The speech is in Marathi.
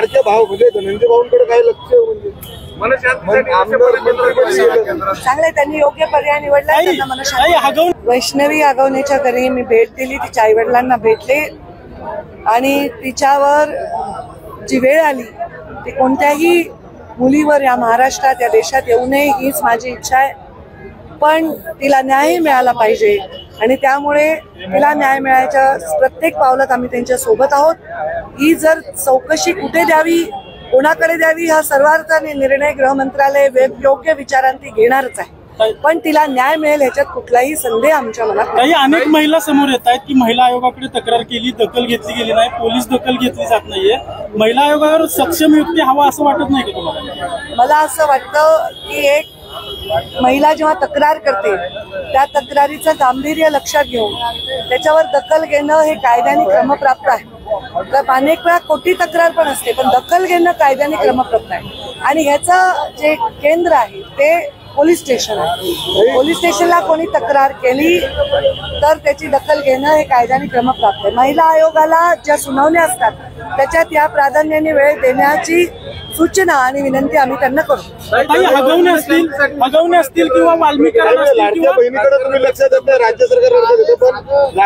माझ्या भाव म्हणजे धनंजय भाऊंकडे काय लक्ष चांगले त्यांनी योग्य पर्याय निवडला. त्यांना मनशांती. वैष्णवी आगवणेच्या घरी मी भेट दिली, तिच्या आई वडिलांना भेटले आणि तिच्यावर जी वेळ आली ती कोणत्याही मुलीवर या महाराष्ट्रात या देशात येऊ नये हीच माझी इच्छा आहे. पण तिला न्याय मिळाला पाहिजे आणि त्यामुळे तिला न्याय मिळायच्या प्रत्येक पावलात आम्ही त्यांच्या सोबत आहोत. ही जर चौकशी कुठे द्यावी, कोणाकडे द्यावी हा सर्वांचा निर्णय गृह मंत्रालय योग्य विचारांती घेणारच आहे. पण तिला न्याय मिळेल ह्याच्यात कुठलाही संदेह आमच्या मनात नाही. अनेक महिला समोर येत आहेत की महिला आयोगाकडे तक्रार केली, दखल घेतली गेली नाही, पोलीस दखल घेतली जात नाहीये. महिला आयोगावर सक्षम युक्ती हवा असं वाटत नाही का तुम्हाला? मला असं वाटतं की एक महिला जेव्हा तक्रार करते त्या तक्रारीचं गांभीर्य लक्षात घेऊन त्याच्यावर दखल घेणं हे कायद्याने क्रमप्राप्त आहे. तर अनेक वेळा खोटी तक्रार पण असते, पण दखल घेणं कायद्याने क्रमप्राप्त आहे. आणि ह्याचं जे केंद्र आहे ते पोलीस स्टेशन आहे. पोलीस स्टेशनला कोणी तक्रार केली तर त्याची दखल घेणं हे कायद्याने क्रमप्राप्त आहे. महिला आयोगाला ज्या सुनावण्या असतात त्याच्यात या प्राधान्याने वेळ देण्याची सूचना आणि विनंती आम्ही त्यांना करू. हगवणे असतील किंवा वाल्मिकी लाडक्या बहिणीकडे तुम्ही लक्ष देत नाही, राज्य सरकार